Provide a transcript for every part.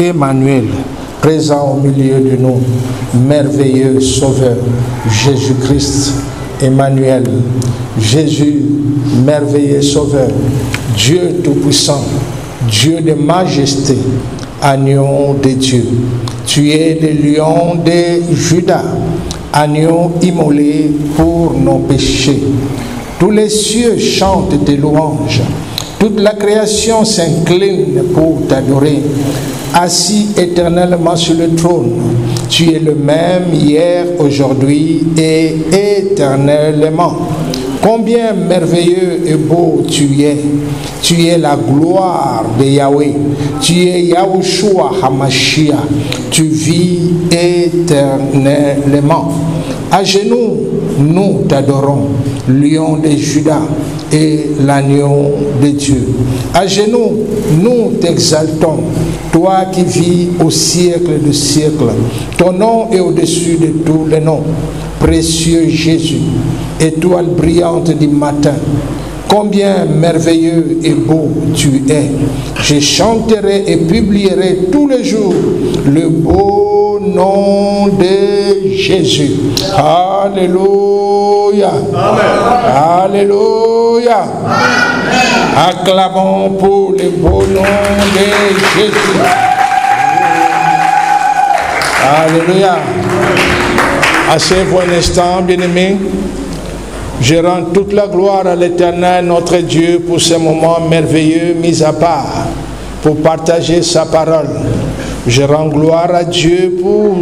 Emmanuel, présent au milieu de nous, merveilleux Sauveur, Jésus-Christ, Emmanuel, Jésus, merveilleux Sauveur, Dieu Tout-Puissant, Dieu de majesté, agneau de Dieu. Tu es le lion de Juda, agneau immolé pour nos péchés. Tous les cieux chantent tes louanges. Toute la création s'incline pour t'adorer. Assis éternellement sur le trône, tu es le même hier, aujourd'hui et éternellement. Combien merveilleux et beau tu es. Tu es la gloire de Yahweh. Tu es Yahushua Hamashiach. Tu vis éternellement. À genoux, nous t'adorons, lion de Juda et l'agneau de Dieu. À genoux, nous t'exaltons, toi qui vis au siècle des siècles. Ton nom est au-dessus de tous les noms. Précieux Jésus, étoile brillante du matin, combien merveilleux et beau tu es. Je chanterai et publierai tous les jours le beau nom de Jésus. Alléluia. Amen. Alléluia. Amen. Acclamons pour le beau nom de Jésus. Alléluia. Asseyez-vous un instant, bien-aimés. Je rends toute la gloire à l'Éternel, notre Dieu, pour ce moment merveilleux mis à part, pour partager sa parole. Je rends gloire à Dieu pour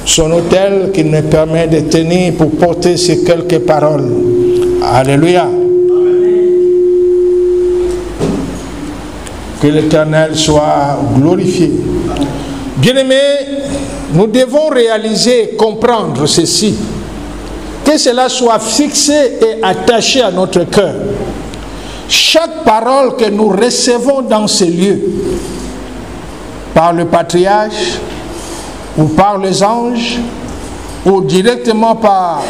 son autel qui me permet de tenir pour porter ces quelques paroles. Alléluia. Que l'Éternel soit glorifié. Bien-aimés, nous devons réaliser et comprendre ceci. Que cela soit fixé et attaché à notre cœur. Chaque parole que nous recevons dans ces lieux, par le patriarche, ou par les anges, ou directement par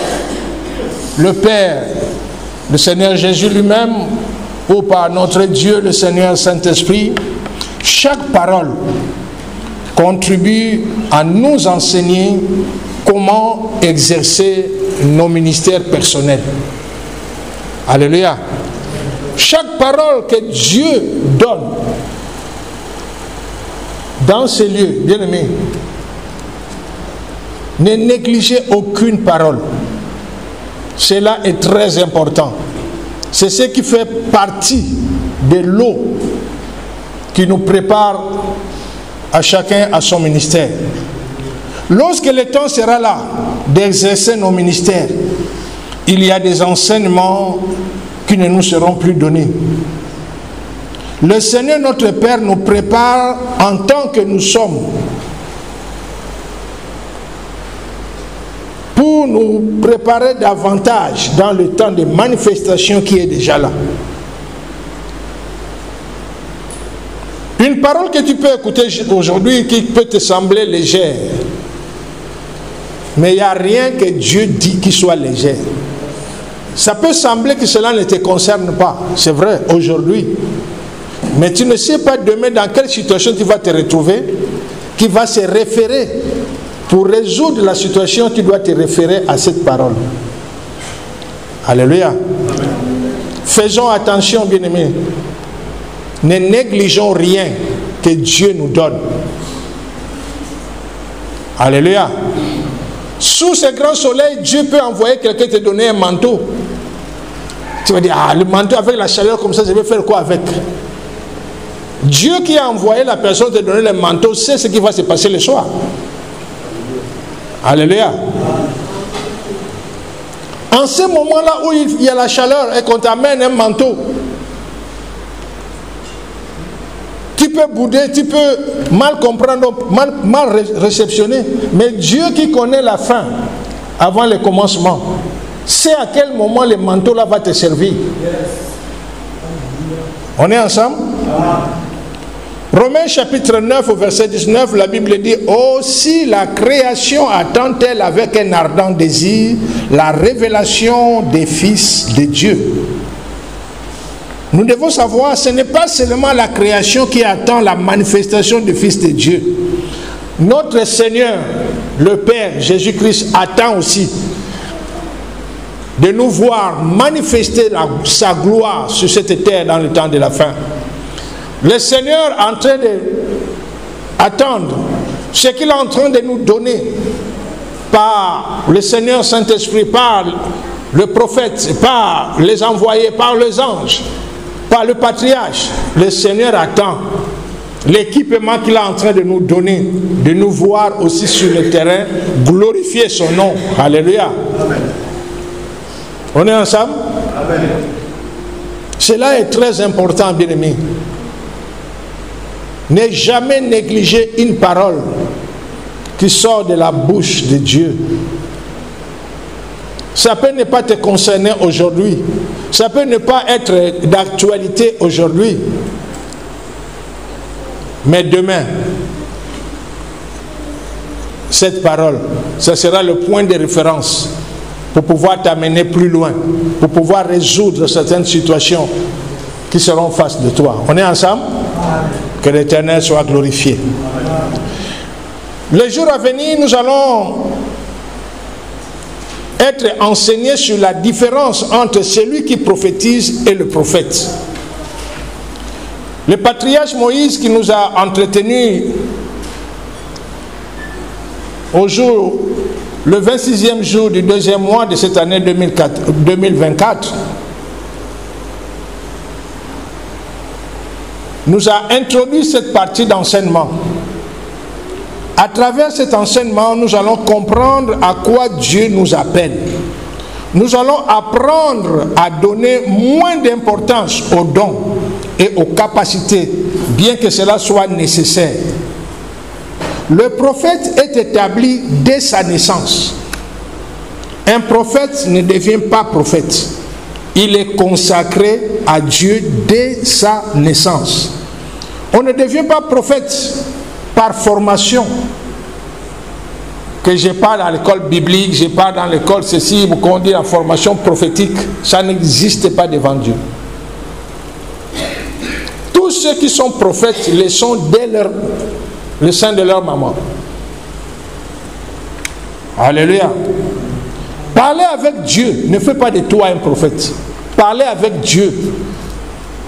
le Père, le Seigneur Jésus lui-même, ou par notre Dieu, le Seigneur Saint-Esprit, chaque parole contribue à nous enseigner comment exercer nos ministères personnels. Alléluia. Chaque parole que Dieu donne dans ces lieux, bien-aimés, ne négligez aucune parole. Cela est très important. C'est ce qui fait partie de l'eau qui nous prépare à chacun à son ministère. Lorsque le temps sera là d'exercer nos ministères, il y a des enseignements qui ne nous seront plus donnés. Le Seigneur notre Père nous prépare en tant que nous sommes pour nous préparer davantage dans le temps de manifestation qui est déjà là. Une parole que tu peux écouter aujourd'hui qui peut te sembler légère, mais il n'y a rien que Dieu dit qui soit léger. Ça peut sembler que cela ne te concerne pas, c'est vrai, aujourd'hui. Mais tu ne sais pas demain dans quelle situation tu vas te retrouver, qui va se référer. Pour résoudre la situation, tu dois te référer à cette parole. Alléluia. Faisons attention, bien-aimés. Ne négligeons rien que Dieu nous donne. Alléluia. Sous ce grand soleil, Dieu peut envoyer quelqu'un te donner un manteau. Tu vas dire, ah, le manteau avec la chaleur comme ça, je vais faire quoi avec? Dieu qui a envoyé la personne te donner le manteau sait ce qui va se passer le soir. Alléluia. En ce moment-là où il y a la chaleur et qu'on t'amène un manteau, tu peux bouder, tu peux mal comprendre, mal réceptionner. Mais Dieu qui connaît la fin avant le commencement, sait à quel moment le manteau là va te servir. On est ensemble? Romains chapitre 9 au verset 19, la Bible dit: aussi la création attend-elle avec un ardent désir la révélation des fils de Dieu. Nous devons savoir, ce n'est pas seulement la création qui attend la manifestation du Fils de Dieu. Notre Seigneur, le Père, Jésus-Christ, attend aussi de nous voir manifester sa gloire sur cette terre dans le temps de la fin. Le Seigneur est en train d'attendre ce qu'il est en train de nous donner par le Seigneur Saint-Esprit, par le prophète, par les envoyés, par les anges, par le patriarche. Le Seigneur attend l'équipement qu'il est en train de nous donner, de nous voir aussi sur le terrain, glorifier son nom. Alléluia. Amen. On est ensemble? Amen. Cela est très important, bien-aimés. Ne jamais négliger une parole qui sort de la bouche de Dieu. Ça peut ne pas te concerner aujourd'hui. Ça peut ne pas être d'actualité aujourd'hui. Mais demain, cette parole, ça sera le point de référence pour pouvoir t'amener plus loin, pour pouvoir résoudre certaines situations qui seront face de toi. On est ensemble? Que l'Éternel soit glorifié. Le jour à venir, nous allons être enseignés sur la différence entre celui qui prophétise et le prophète. Le patriarche Moïse qui nous a entretenus au jour, le 26e jour du 2e mois de cette année 2024, nous a introduit cette partie d'enseignement. À travers cet enseignement, nous allons comprendre à quoi Dieu nous appelle. Nous allons apprendre à donner moins d'importance aux dons et aux capacités, bien que cela soit nécessaire. Le prophète est établi dès sa naissance. Un prophète ne devient pas prophète. Il est consacré à Dieu dès sa naissance. On ne devient pas prophète par formation. Que je parle à l'école biblique, je parle dans l'école ceci, ou qu'on dit la formation prophétique, ça n'existe pas devant Dieu. Tous ceux qui sont prophètes le sont dès le sein de leur maman. Alléluia. Parler avec Dieu ne fait pas de toi un prophète. Parler avec Dieu,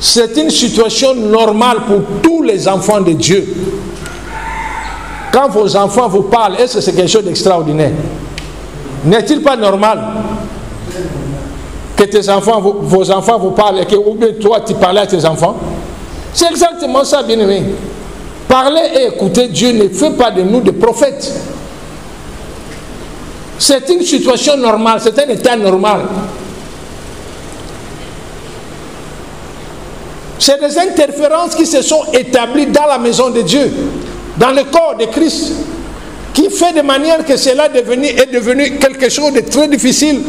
c'est une situation normale pour tous les enfants de Dieu. Quand vos enfants vous parlent, est-ce que c'est quelque chose d'extraordinaire? N'est-il pas normal que tes enfants, vos enfants vous parlent et que ou bien toi tu parles à tes enfants? C'est exactement ça, bien-aimé. Parler et écouter Dieu ne fait pas de nous des prophètes. C'est une situation normale, c'est un état normal. C'est des interférences qui se sont établies dans la maison de Dieu, dans le corps de Christ, qui fait de manière que cela est devenu quelque chose de très difficile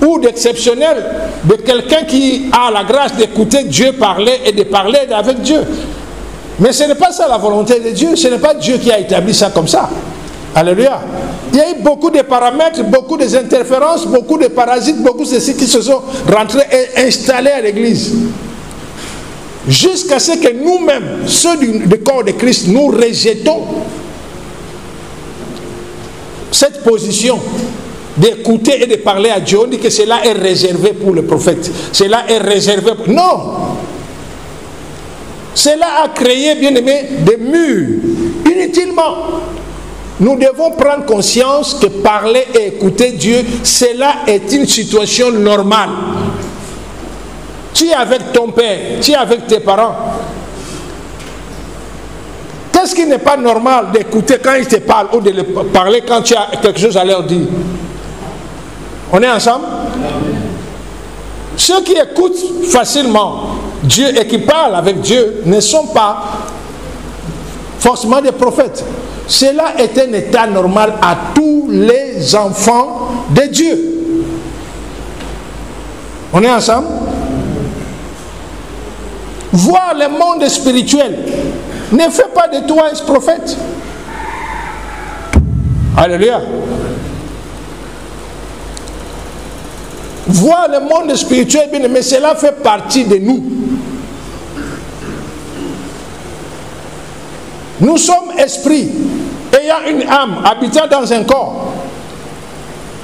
ou d'exceptionnel, de quelqu'un qui a la grâce d'écouter Dieu parler et de parler avec Dieu. Mais ce n'est pas ça la volonté de Dieu, ce n'est pas Dieu qui a établi ça comme ça. Alléluia. Il y a eu beaucoup de paramètres, beaucoup d'interférences, beaucoup de parasites, beaucoup de ceux qui se sont rentrés et installés à l'église. Jusqu'à ce que nous-mêmes, ceux du corps de Christ, nous rejetons cette position d'écouter et de parler à Dieu. On dit que cela est réservé pour le prophète. Cela est réservé pour... Non! Cela a créé, bien aimé, des murs, inutilement. Nous devons prendre conscience que parler et écouter Dieu, cela est une situation normale. Tu es avec ton père, tu es avec tes parents. Qu'est-ce qui n'est pas normal d'écouter quand ils te parlent ou de les parler quand tu as quelque chose à leur dire? On est ensemble? Ceux qui écoutent facilement Dieu et qui parlent avec Dieu ne sont pas forcément des prophètes. Cela est un état normal à tous les enfants de Dieu. On est ensemble? Voir le monde spirituel ne fait pas de toi un prophète. Alléluia. Voir le monde spirituel, mais cela fait partie de nous. Nous sommes esprits, ayant une âme, habitant dans un corps.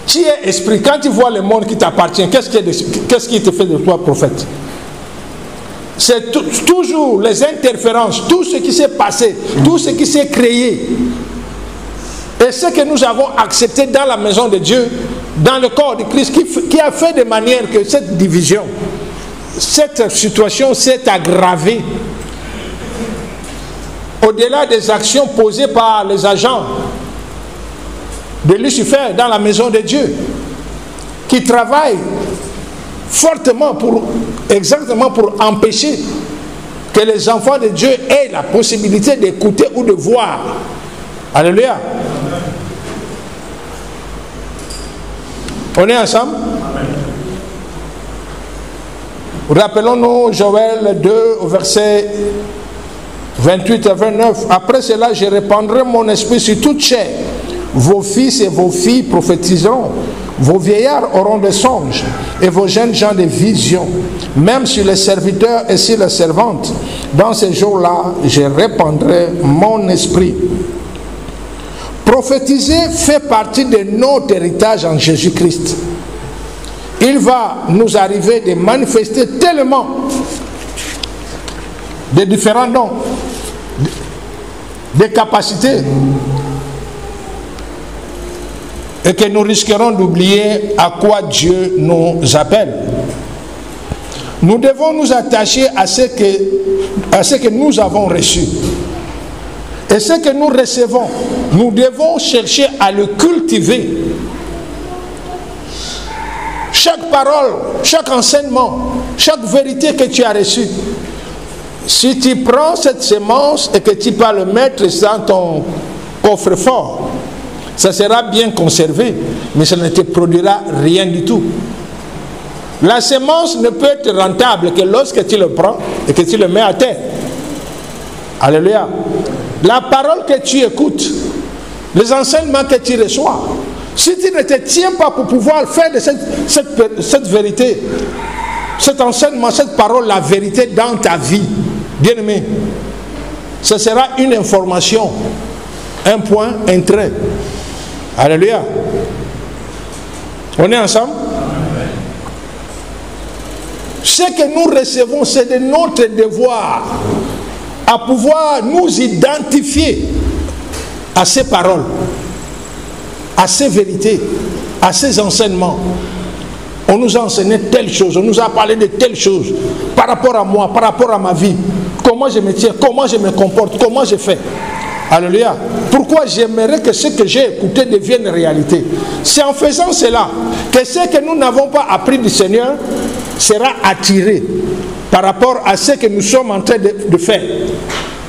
Tu es esprit. Quand tu vois le monde qui t'appartient, qu'est-ce qui te fait de toi prophète? C'est toujours les interférences, tout ce qui s'est passé, tout ce qui s'est créé. Et ce que nous avons accepté dans la maison de Dieu, dans le corps de Christ, qui a fait de manière que cette division, cette situation s'est aggravée. Au-delà des actions posées par les agents de Lucifer dans la maison de Dieu, qui travaillent fortement exactement pour empêcher que les enfants de Dieu aient la possibilité d'écouter ou de voir. Alléluia. On est ensemble? Rappelons-nous Joël 2 au verset 28 à 29. Après cela, je répandrai mon esprit sur toute chair. Vos fils et vos filles prophétiseront. Vos vieillards auront des songes et vos jeunes gens des visions. Même sur les serviteurs et sur les servantes. Dans ces jours-là, je répandrai mon esprit. Prophétiser fait partie de notre héritage en Jésus-Christ. Il va nous arriver de manifester tellement de différents dons, de capacités, et que nous risquerons d'oublier à quoi Dieu nous appelle. Nous devons nous attacher à ce que nous avons reçu. Et ce que nous recevons, nous devons chercher à le cultiver. Chaque parole, chaque enseignement, chaque vérité que tu as reçue, si tu prends cette semence et que tu vas le mettre dans ton coffre-fort, ça sera bien conservé, mais ça ne te produira rien du tout. La semence ne peut être rentable que lorsque tu le prends et que tu le mets à terre. Alléluia. La parole que tu écoutes, les enseignements que tu reçois, si tu ne te tiens pas pour pouvoir faire de cette vérité, cet enseignement, cette parole, la vérité dans ta vie, bien-aimé, ce sera une information, un point, un trait. Alléluia. On est ensemble? Ce que nous recevons, c'est de notre devoir à pouvoir nous identifier à ces paroles, à ces vérités, à ces enseignements. On nous a enseigné telle chose, on nous a parlé de telle chose par rapport à moi, par rapport à ma vie. Comment je me tiens, comment je me comporte, comment je fais. Alléluia. Pourquoi j'aimerais que ce que j'ai écouté devienne réalité? C'est en faisant cela que ce que nous n'avons pas appris du Seigneur sera attiré par rapport à ce que nous sommes en train de faire.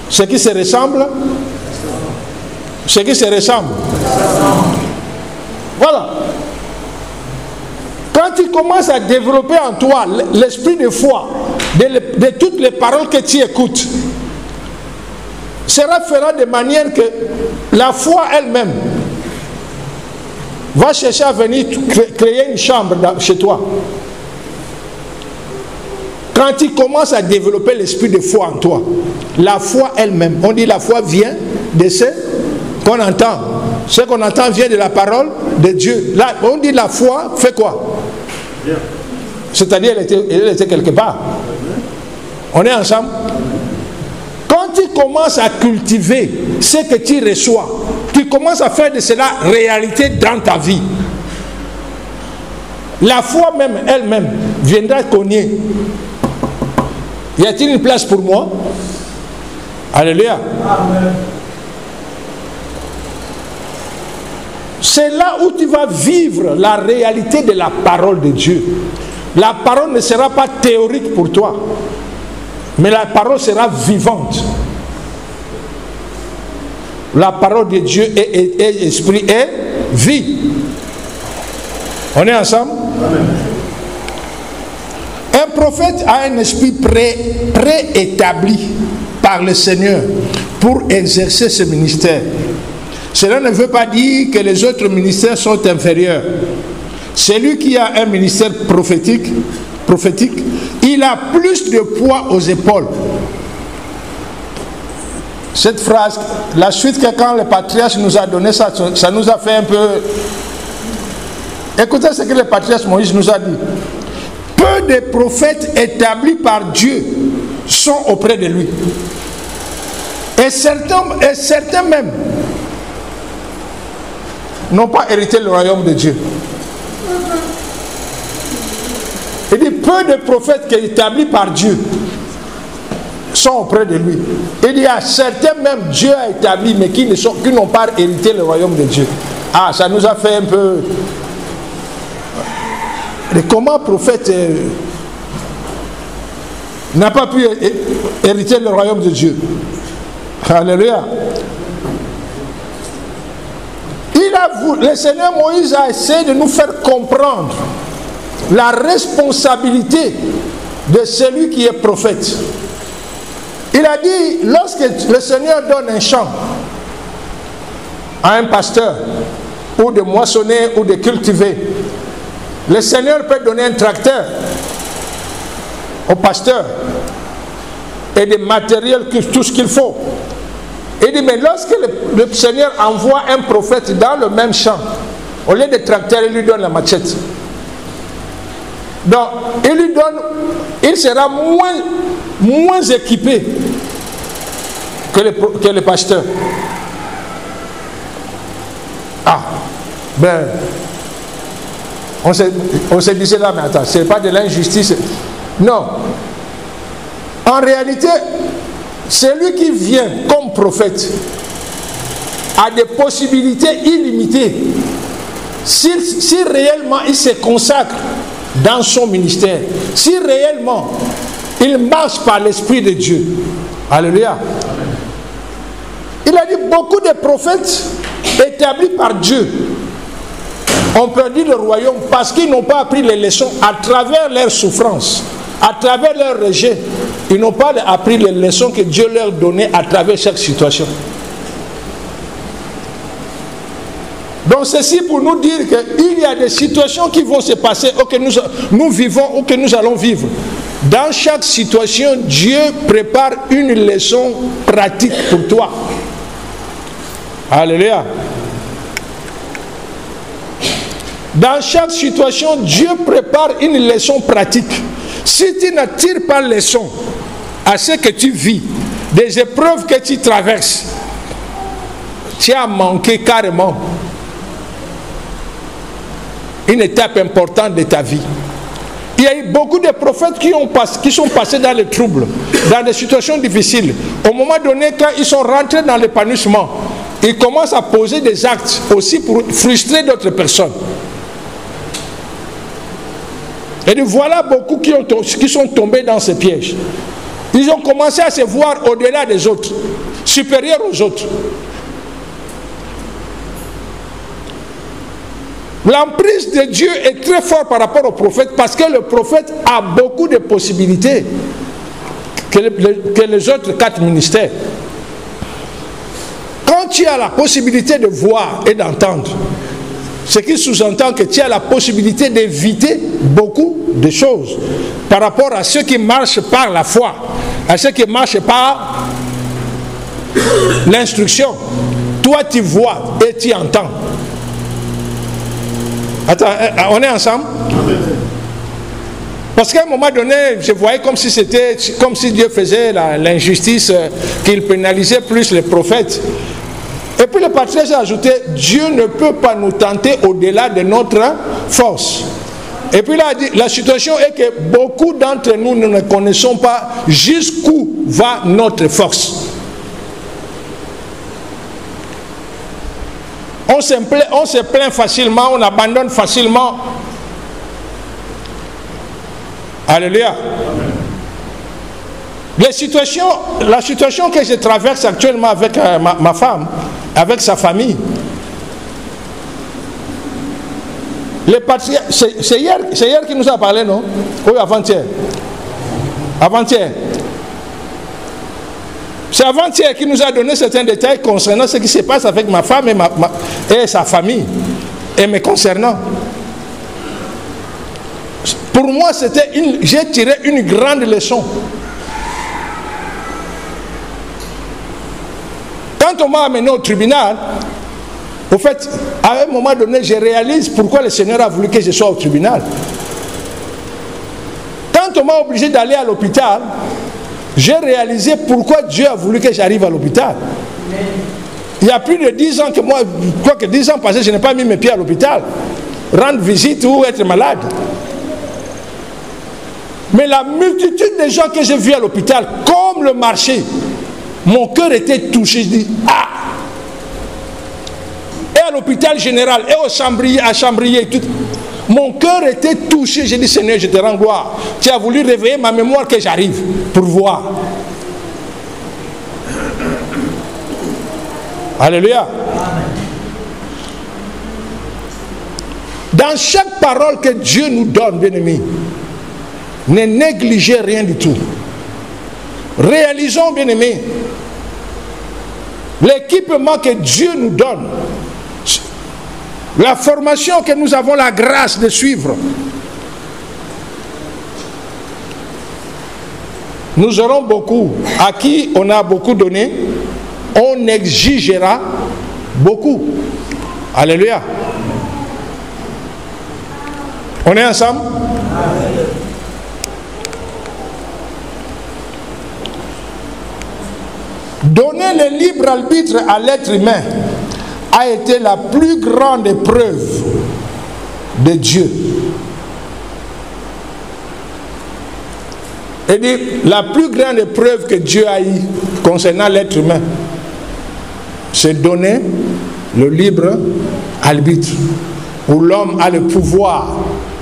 Ce qui se ressemble. Ce qui se ressemble. Voilà. Quand tu commences à développer en toi l'esprit de foi, de toutes les paroles que tu écoutes, cela fera de manière que la foi elle-même va chercher à venir créer une chambre chez toi. Quand tu commences à développer l'esprit de foi en toi, la foi elle-même, on dit la foi vient de ce qu'on entend. Ce qu'on entend vient de la parole de Dieu. Là, on dit la foi fait quoi? C'est-à-dire elle était quelque part. On est ensemble? Quand tu commences à cultiver ce que tu reçois, tu commences à faire de cela réalité dans ta vie. La foi même, elle-même, viendra cogner. Y a-t-il une place pour moi? Alléluia. Amen. C'est là où tu vas vivre la réalité de la parole de Dieu. La parole ne sera pas théorique pour toi, mais la parole sera vivante. La parole de Dieu est esprit et vie. On est ensemble? Amen. Un prophète a un esprit préétabli par le Seigneur pour exercer ce ministère. Cela ne veut pas dire que les autres ministères sont inférieurs. Celui qui a un ministère prophétique, il a plus de poids aux épaules. Cette phrase, la suite que quand le patriarche nous a donné, ça nous a fait un peu... Écoutez ce que le patriarche Moïse nous a dit. Peu de prophètes établis par Dieu sont auprès de lui. Et certains même n'ont pas hérité le royaume de Dieu. Il dit peu de prophètes qui sont établis par Dieu sont auprès de lui. Il dit à certains même Dieu a établi mais qui n'ont pas hérité le royaume de Dieu. Ah, ça nous a fait un peu... Et comment un prophète n'a pas pu hériter le royaume de Dieu? Alléluia. Le Seigneur Moïse a essayé de nous faire comprendre la responsabilité de celui qui est prophète. Il a dit, lorsque le Seigneur donne un champ à un pasteur, ou de moissonner, ou de cultiver, le Seigneur peut donner un tracteur au pasteur et des matériels, tout ce qu'il faut. Il dit, mais lorsque le Seigneur envoie un prophète dans le même champ, au lieu de tracteur, il lui donne la machette. Donc, il sera moins équipé que le pasteur. Ah, ben, on se disait là, mais attends, ce n'est pas de l'injustice. Non. En réalité, celui qui vient comme prophète a des possibilités illimitées si réellement il se consacre dans son ministère, si réellement il marche par l'Esprit de Dieu. Alléluia. Il a dit beaucoup de prophètes établis par Dieu ont perdu le royaume parce qu'ils n'ont pas appris les leçons à travers leurs souffrances, à travers leur rejet. Ils n'ont pas appris les leçons que Dieu leur donnait à travers chaque situation. Donc ceci pour nous dire qu'il y a des situations qui vont se passer ou que nous vivons ou que nous allons vivre. Dans chaque situation, Dieu prépare une leçon pratique pour toi. Alléluia. Dans chaque situation, Dieu prépare une leçon pratique. Si tu ne tires pas leçon à ce que tu vis, des épreuves que tu traverses, tu as manqué carrément une étape importante de ta vie. Il y a eu beaucoup de prophètes qui sont passés dans les troubles, dans des situations difficiles. Au moment donné, quand ils sont rentrés dans l'épanouissement, ils commencent à poser des actes aussi pour frustrer d'autres personnes. Et donc voilà beaucoup qui sont tombés dans ces pièges. Ils ont commencé à se voir au-delà des autres, supérieurs aux autres. L'emprise de Dieu est très forte par rapport au prophète parce que le prophète a beaucoup de possibilités que les autres 4 ministères. Quand tu as la possibilité de voir et d'entendre, ce qui sous-entend que tu as la possibilité d'éviter beaucoup de choses par rapport à ceux qui marchent par la foi, à ceux qui marchent par l'instruction. Toi, tu vois et tu entends. Attends, on est ensemble? Parce qu'à un moment donné, je voyais comme si Dieu faisait l'injustice, qu'il pénalisait plus les prophètes. Et puis le patriarche a ajouté, Dieu ne peut pas nous tenter au-delà de notre force. Et puis là, la situation est que beaucoup d'entre nous ne connaissons pas jusqu'où va notre force. On se plaint facilement, on abandonne facilement. Alléluia. La situation que je traverse actuellement avec ma femme, avec sa famille, c'est hier qui nous a parlé, non? Oui, avant-hier. Avant-hier. C'est avant-hier qui nous a donné certains détails concernant ce qui se passe avec ma femme et sa famille, et me concernant. Pour moi, j'ai tiré une grande leçon. quand on m'a amené au tribunal, au fait, à un moment donné, je réalise pourquoi le Seigneur a voulu que je sois au tribunal. Quand on m'a obligé d'aller à l'hôpital, j'ai réalisé pourquoi Dieu a voulu que j'arrive à l'hôpital. Il y a plus de 10 ans que moi, quoique 10 ans passés, je n'ai pas mis mes pieds à l'hôpital. Rendre visite ou être malade. Mais la multitude de gens que j'ai vus à l'hôpital, comme le marché, mon cœur était touché. Je dis, ah! Et à l'hôpital général, et au Chambrier, à Chambrier, tout, mon cœur était touché. J'ai dit, Seigneur, je te rends gloire. Tu as voulu réveiller ma mémoire que j'arrive pour voir. Alléluia. Dans chaque parole que Dieu nous donne, bien-aimés, ne négligez rien du tout. Réalisons, bien-aimés, l'équipement que Dieu nous donne, la formation que nous avons la grâce de suivre. Nous aurons beaucoup. À qui on a beaucoup donné, on exigera beaucoup. Alléluia. On est ensemble? Donner le libre arbitre à l'être humain a été la plus grande épreuve de Dieu. Et dit, la plus grande épreuve que Dieu a eue concernant l'être humain, c'est donner le libre arbitre, où l'homme a le pouvoir,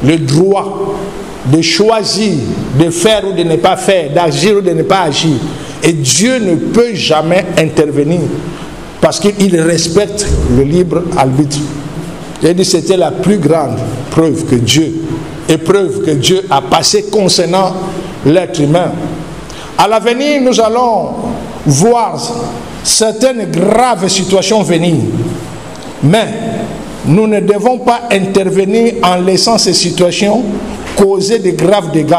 le droit de choisir, de faire ou de ne pas faire, d'agir ou de ne pas agir. Et Dieu ne peut jamais intervenir parce qu'il respecte le libre arbitre. J'ai dit c'était la plus grande épreuve que Dieu a passée concernant l'être humain. À l'avenir, nous allons voir certaines graves situations venir. Mais nous ne devons pas intervenir en laissant ces situations causer de graves dégâts.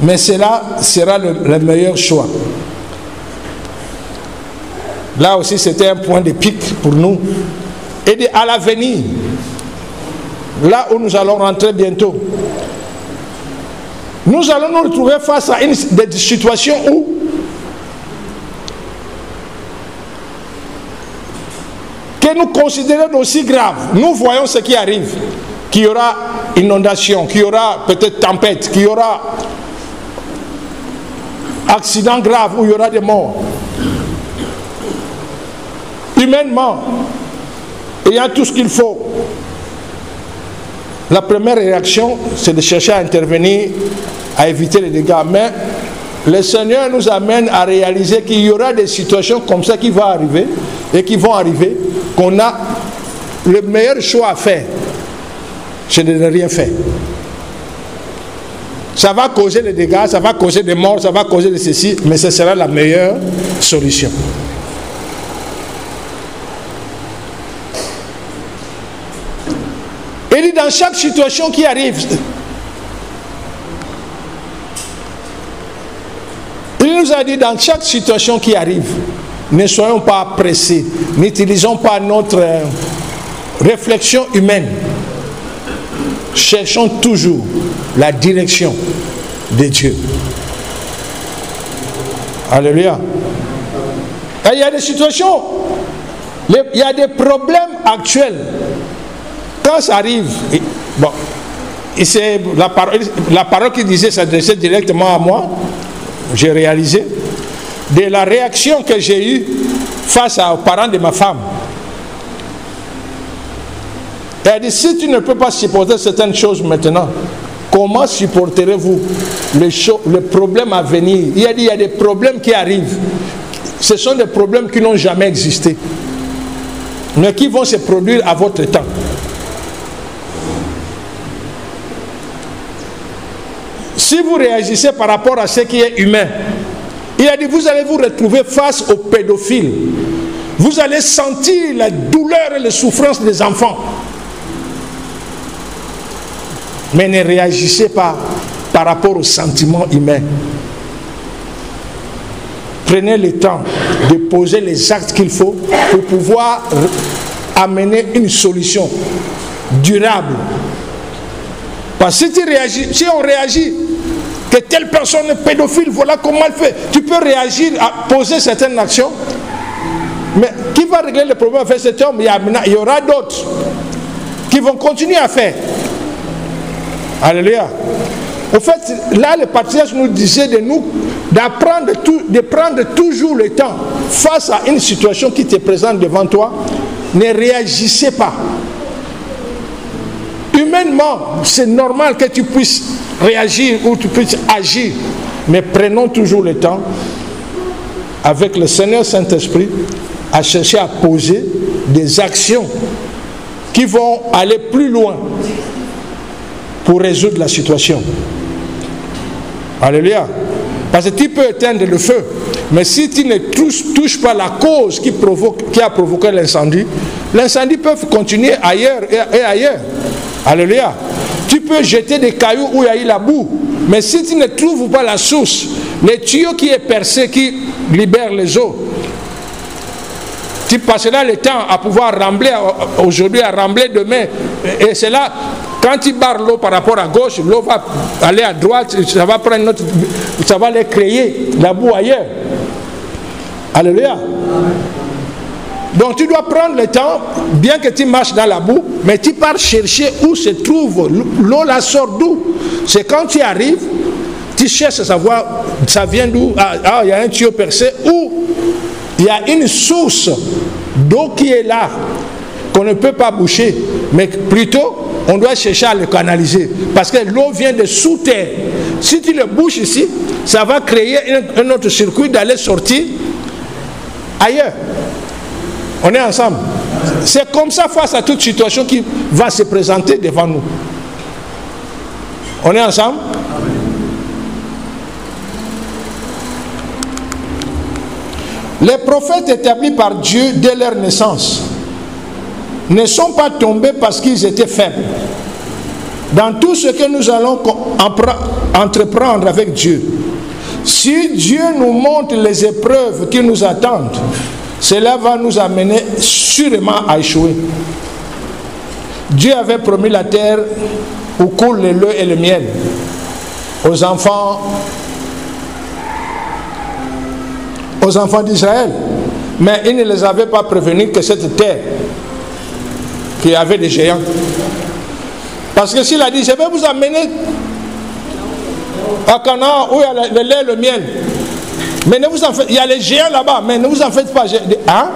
Mais cela sera le meilleur choix. Là aussi, c'était un point de pic pour nous. Et à l'avenir, là où nous allons rentrer bientôt, nous allons nous retrouver face à des situations où que nous considérons aussi graves. Nous voyons ce qui arrive, qu'il y aura inondation, qu'il y aura peut-être tempête, qu'il y aura accident grave où il y aura des morts. Humainement, il y a tout ce qu'il faut. La première réaction, c'est de chercher à intervenir, à éviter les dégâts. Mais le Seigneur nous amène à réaliser qu'il y aura des situations comme ça qui vont arriver et qui vont arriver, qu'on a le meilleur choix à faire, c'est de ne rien faire. Ça va causer des dégâts, ça va causer des morts, ça va causer de ceci, mais ce sera la meilleure solution. Il dit dans chaque situation qui arrive, il nous a dit dans chaque situation qui arrive, ne soyons pas pressés, n'utilisons pas notre réflexion humaine. Cherchons toujours la direction de Dieu. Alléluia. Et il y a des situations, il y a des problèmes actuels. Quand ça arrive, bon, c'est la parole qui disait s'adressait directement à moi, j'ai réalisé, de la réaction que j'ai eue face aux parents de ma femme. Elle dit, si tu ne peux pas supporter certaines choses maintenant, comment supporterez-vous le problème à venir? Il a dit, il y a des problèmes qui arrivent. Ce sont des problèmes qui n'ont jamais existé, mais qui vont se produire à votre temps. Si vous réagissez par rapport à ce qui est humain, il a dit, vous allez vous retrouver face aux pédophiles. Vous allez sentir la douleur et la souffrance des enfants. Mais ne réagissez pas par rapport aux sentiments humains. prenez le temps de poser les actes qu'il faut pour pouvoir amener une solution durable. Parce que si on réagit que telle personne est pédophile, voilà comment elle fait, tu peux réagir à poser certaines actions, mais qui va régler le problème avec cet homme? Il y aura d'autres qui vont continuer à faire. Alléluia. En fait, là, le patriarche nous disait de prendre toujours le temps face à une situation qui te présente devant toi. Ne réagissez pas. Humainement, c'est normal que tu puisses réagir ou tu puisses agir, mais prenons toujours le temps, avec le Seigneur Saint-Esprit, à chercher à poser des actions qui vont aller plus loin pour résoudre la situation. Alléluia. Parce que tu peux éteindre le feu, mais si tu ne touches pas la cause qui a provoqué l'incendie, l'incendie peut continuer ailleurs et ailleurs. Alléluia. Tu peux jeter des cailloux où il y a eu la boue, mais si tu ne trouves pas la source, le tuyau qui est percé, qui libère les eaux, tu passeras le temps à pouvoir rembler aujourd'hui, à rembler demain. Et c'est là, quand tu barres l'eau par rapport à gauche, l'eau va aller à droite, ça va prendre ça va aller créer la boue ailleurs. Alléluia. Donc tu dois prendre le temps, bien que tu marches dans la boue, mais tu pars chercher où se trouve l'eau, la sort d'où. C'est quand tu arrives, tu cherches à savoir ça vient d'où. Ah, il y a un tuyau percé, ou il y a une source d'eau qui est là, qu'on ne peut pas boucher, mais plutôt on doit chercher à le canaliser, parce que l'eau vient de sous terre. Si tu le bouches ici, ça va créer un autre circuit d'aller sortir ailleurs. On est ensemble. C'est comme ça face à toute situation qui va se présenter devant nous. On est ensemble? Les prophètes établis par Dieu dès leur naissance ne sont pas tombés parce qu'ils étaient faibles. Dans tout ce que nous allons entreprendre avec Dieu, si Dieu nous montre les épreuves qui nous attendent, cela va nous amener sûrement à échouer. Dieu avait promis la terre où coule le lait et le miel aux enfants d'Israël, mais il ne les avait pas prévenus que cette terre qui avait des géants. Parce que s'il a dit, je vais vous amener à Canaan où il y a le lait et le miel, mais ne vous en faites, il y a les géants là-bas, mais ne vous en faites pas. Hein?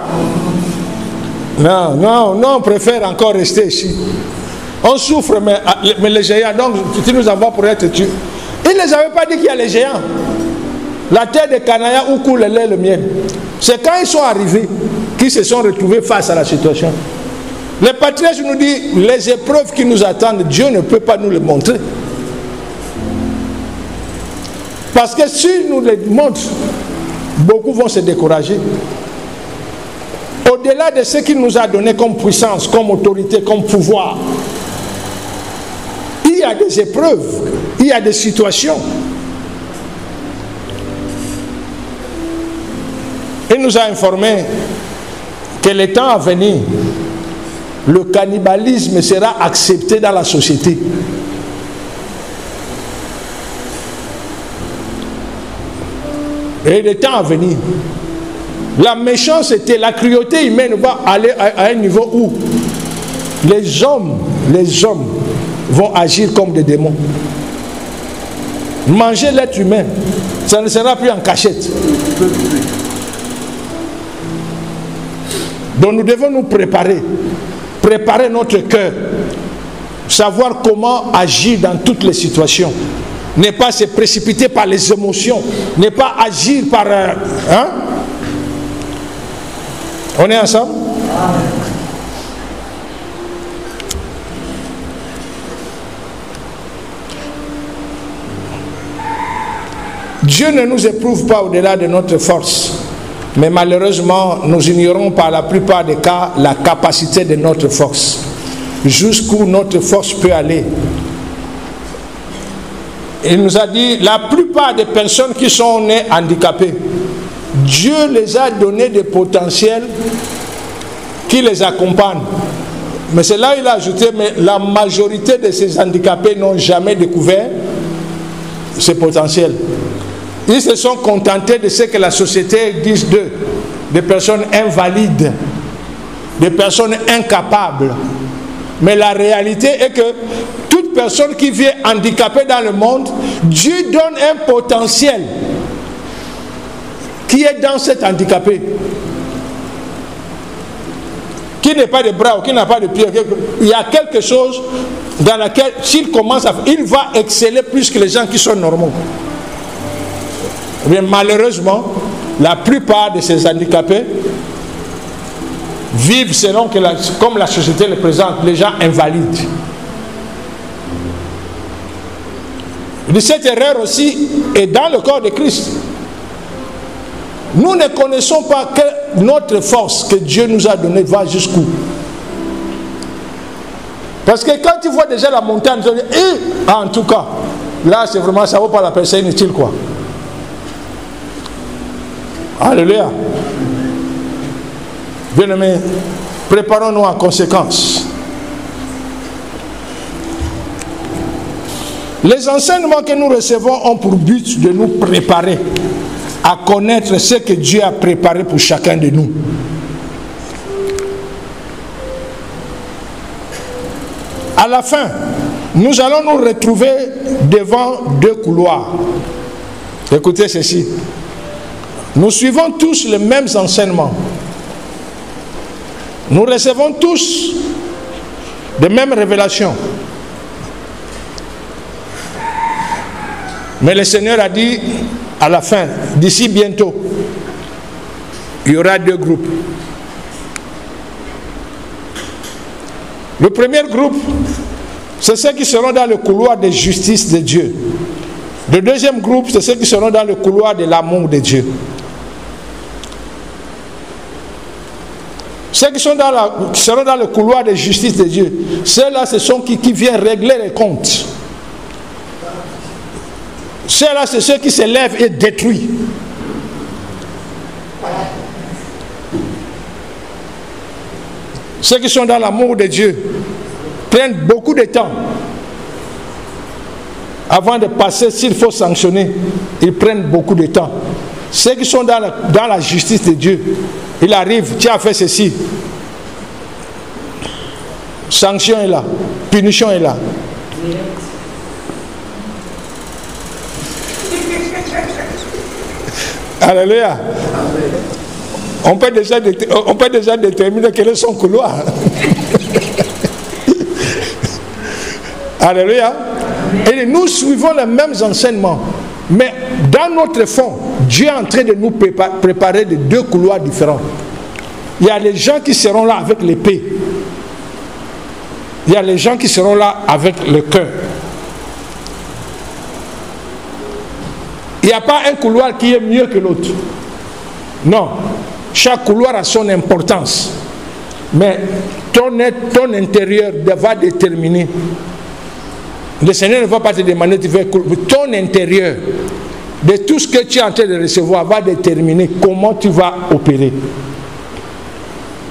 Non, on préfère encore rester ici. On souffre, mais les géants, donc tu nous envoies pour être tués. Il ne les avait pas dit qu'il y a les géants. La terre de Canaan où coule le lait et le miel. C'est quand ils sont arrivés qu'ils se sont retrouvés face à la situation. Le patriarche nous dit, les épreuves qui nous attendent, Dieu ne peut pas nous les montrer. Parce que s'il nous les montre, beaucoup vont se décourager. Au-delà de ce qu'il nous a donné comme puissance, comme autorité, comme pouvoir, il y a des épreuves, il y a des situations. Il nous a informé que le temps à venir, le cannibalisme sera accepté dans la société. Et le temps à venir, la méchanceté, la cruauté humaine va aller à un niveau où les hommes vont agir comme des démons. Manger l'être humain, ça ne sera plus en cachette. Donc nous devons nous préparer notre cœur, savoir comment agir dans toutes les situations. Ne pas se précipiter par les émotions, ne pas agir par... hein? On est ensemble? Dieu ne nous éprouve pas au-delà de notre force, mais malheureusement, nous ignorons par la plupart des cas la capacité de notre force, jusqu'où notre force peut aller. Il nous a dit, la plupart des personnes qui sont nées handicapées, Dieu les a donné des potentiels qui les accompagnent. Mais c'est là où il a ajouté, mais la majorité de ces handicapés n'ont jamais découvert ces potentiels. Ils se sont contentés de ce que la société dit d'eux, des personnes invalides, des personnes incapables. Mais la réalité est que toute personne qui vient handicapée dans le monde, Dieu donne un potentiel qui est dans cet handicapé. Qui n'est pas de bras ou qui n'a pas de pied. Il y a quelque chose dans laquelle, s'il commence à faire, il va exceller plus que les gens qui sont normaux. Mais malheureusement, la plupart de ces handicapés vivent selon que comme la société le présente, les gens invalides. Cette erreur aussi est dans le corps de Christ. Nous ne connaissons pas que notre force que Dieu nous a donnée va jusqu'où. Parce que quand tu vois déjà la montagne, tu dis, en tout cas, là c'est vraiment, ça ne vaut pas la peine, c'est inutile quoi. Alléluia. Bien-aimés, préparons-nous en conséquence. Les enseignements que nous recevons ont pour but de nous préparer à connaître ce que Dieu a préparé pour chacun de nous. À la fin, nous allons nous retrouver devant deux couloirs. Écoutez ceci. Nous suivons tous les mêmes enseignements. Nous recevons tous les mêmes révélations. Mais le Seigneur a dit à la fin, d'ici bientôt, il y aura deux groupes. Le premier groupe, c'est ceux qui seront dans le couloir de justice de Dieu. Le deuxième groupe, c'est ceux qui seront dans le couloir de l'amour de Dieu. Ceux qui seront dans le couloir de justice de Dieu, ceux-là, ce sont qui viennent régler les comptes. Ceux-là, c'est ceux qui se lèvent et détruisent. Ceux qui sont dans l'amour de Dieu prennent beaucoup de temps avant de passer, s'il faut sanctionner, ils prennent beaucoup de temps. Ceux qui sont dans la justice de Dieu, il arrive, tu as fait ceci. Sanction est là, punition est là. Alléluia. On peut déjà déterminer quel est son couloir. Alléluia. Et nous suivons les mêmes enseignements. Mais dans notre fond, Dieu est en train de nous préparer de deux couloirs différents. Il y a les gens qui seront là avec l'épée. Il y a les gens qui seront là avec le cœur. Il n'y a pas un couloir qui est mieux que l'autre. Non. Chaque couloir a son importance. Mais ton intérieur va déterminer. Le Seigneur ne va pas te demander de faire ton intérieur, de tout ce que tu es en train de recevoir, va déterminer comment tu vas opérer.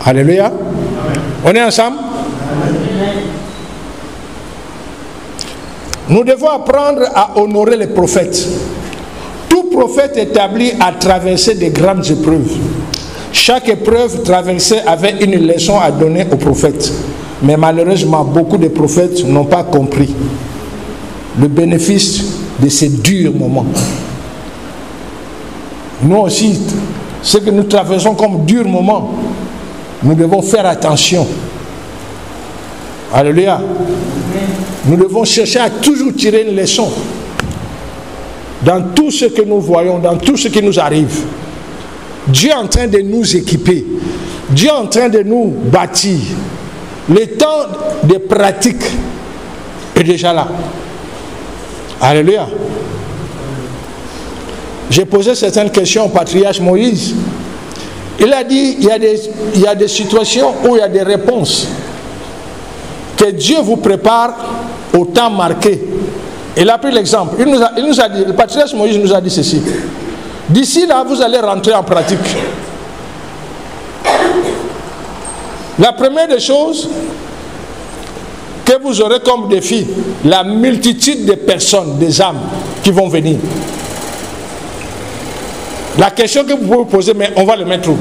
Alléluia. Amen. On est ensemble? Amen. Nous devons apprendre à honorer les prophètes. Tout prophète établi a traversé de grandes épreuves. Chaque épreuve traversée avait une leçon à donner aux prophètes. Mais malheureusement, beaucoup de prophètes n'ont pas compris le bénéfice de ces durs moments. Nous aussi, ce que nous traversons comme durs moments, nous devons faire attention. Alléluia. Nous devons chercher à toujours tirer une leçon dans tout ce que nous voyons, dans tout ce qui nous arrive. Dieu est en train de nous équiper. Dieu est en train de nous bâtir. Le temps de pratique est déjà là. Alléluia. J'ai posé certaines questions au patriarche Moïse. Il a dit, il y a des situations où il y a des réponses que Dieu vous prépare au temps marqué. Il a pris l'exemple. Il nous a dit, le patriarche Moïse nous a dit ceci. D'ici là, vous allez rentrer en pratique. La première des choses que vous aurez comme défi, la multitude de personnes, des âmes qui vont venir. La question que vous pouvez vous poser, mais on va le mettre où?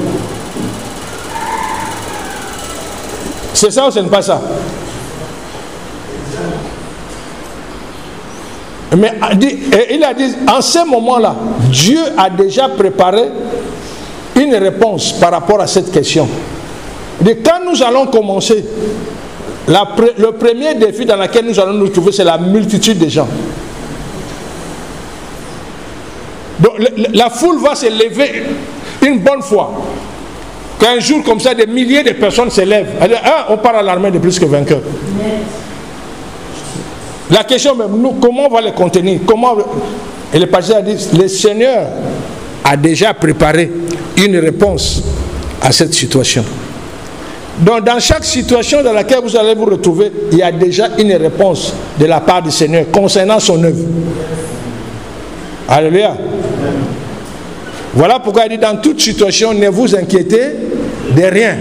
C'est ça ou ce n'est pas ça? Mais il a dit, en ce moment-là, Dieu a déjà préparé une réponse par rapport à cette question. Et quand nous allons commencer, le premier défi dans lequel nous allons nous trouver, c'est la multitude de gens. Donc la foule va se lever une bonne fois. Qu'un jour comme ça, des milliers de personnes se lèvent. On part à l'armée de plus que vainqueurs. La question même, nous, comment on va les contenir? Et le pasteur a dit, le Seigneur a déjà préparé une réponse à cette situation. Donc dans chaque situation dans laquelle vous allez vous retrouver, il y a déjà une réponse de la part du Seigneur concernant son œuvre. Alléluia. Voilà pourquoi il dit, dans toute situation, ne vous inquiétez de rien.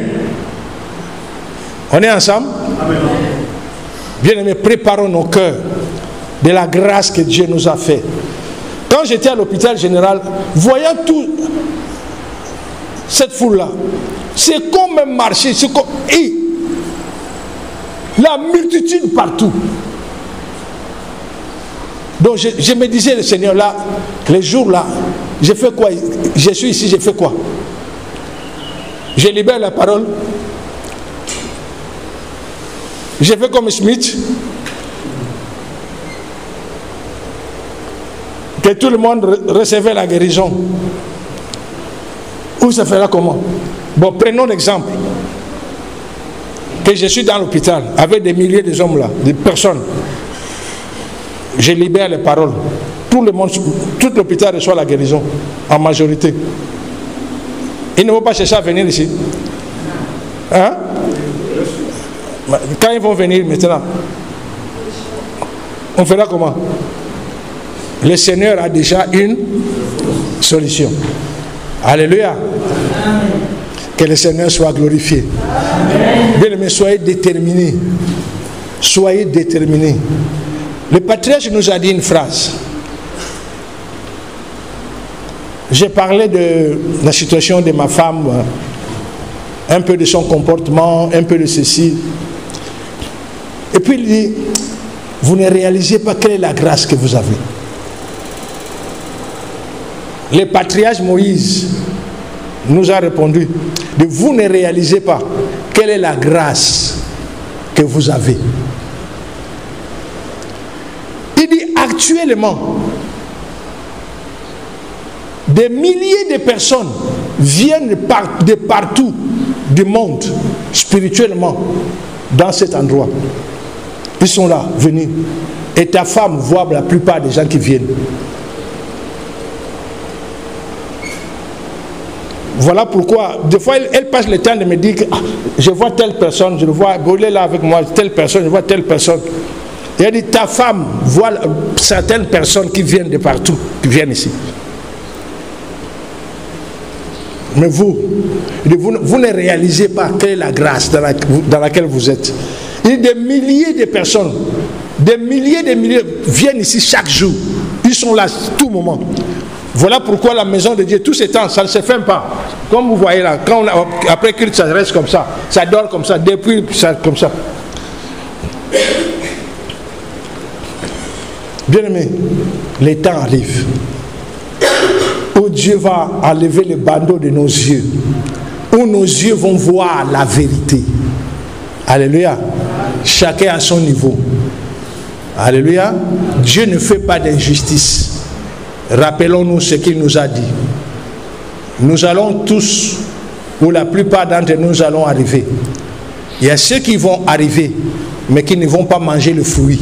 On est ensemble? Amen. Bien-aimés, préparons nos cœurs de la grâce que Dieu nous a fait. Quand j'étais à l'hôpital général, voyant toute cette foule-là, c'est comme un marché, c'est comme... Et la multitude partout. Donc je me disais, le Seigneur, là, les jours là, j'ai fait quoi? Je suis ici, j'ai fait quoi? Je libère la parole. J'ai fait comme Smith. Que tout le monde recevait la guérison. Ou ça fera comment? Bon, prenons l'exemple. Que je suis dans l'hôpital avec des milliers de hommes là, de personnes. Je libère les paroles. Tout le monde, tout l'hôpital reçoit la guérison, en majorité. Ils ne vont pas chercher à venir ici. Hein? Quand ils vont venir maintenant, on fera comment? Le Seigneur a déjà une solution. Alléluia. Amen. Que le Seigneur soit glorifié. Bien-aimés, soyez déterminés. Soyez déterminés. Le patriarche nous a dit une phrase. J'ai parlé de la situation de ma femme, un peu de son comportement, un peu de ceci. Et puis il dit, vous ne réalisez pas quelle est la grâce que vous avez. Le patriarche Moïse nous a répondu, vous ne réalisez pas quelle est la grâce que vous avez. Il dit, actuellement, des milliers de personnes viennent de partout du monde, spirituellement, dans cet endroit. Ils sont là, venus. Et ta femme voit la plupart des gens qui viennent. Voilà pourquoi, des fois, elle passe le temps de me dire que je vois telle personne, je le vois, il est là avec moi, telle personne, je vois telle personne. Et elle dit, ta femme voit certaines personnes qui viennent de partout, qui viennent ici. Mais vous ne réalisez pas quelle est la grâce dans laquelle vous êtes. Il y a des milliers de personnes, des milliers viennent ici chaque jour. Ils sont là tout moment. Voilà pourquoi la maison de Dieu, tout ce temps, ça ne se ferme pas. Comme vous voyez là, quand après culte, ça reste comme ça. Ça dort comme ça, depuis ça comme ça. Bien-aimés, les temps arrivent où Dieu va enlever le bandeau de nos yeux, où nos yeux vont voir la vérité. Alléluia. Chacun à son niveau. Alléluia. Dieu ne fait pas d'injustice. Rappelons-nous ce qu'il nous a dit. Nous allons tous, ou la plupart d'entre nous allons arriver. Il y a ceux qui vont arriver, mais qui ne vont pas manger le fruit.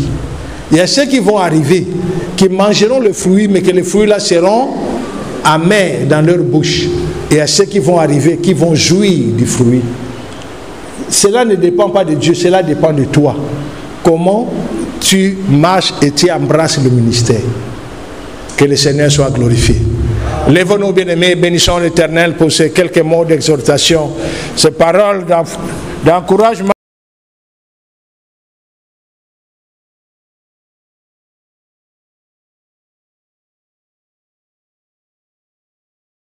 Il y a ceux qui vont arriver, qui mangeront le fruit, mais que les fruits là seront amers dans leur bouche. Et il y a ceux qui vont arriver, qui vont jouir du fruit. Cela ne dépend pas de Dieu, cela dépend de toi. Comment tu marches et tu embrasses le ministère. Que le Seigneur soit glorifié. Lèvons-nous, bien-aimés, bénissons l'Éternel pour ces quelques mots d'exhortation, ces paroles d'encouragement.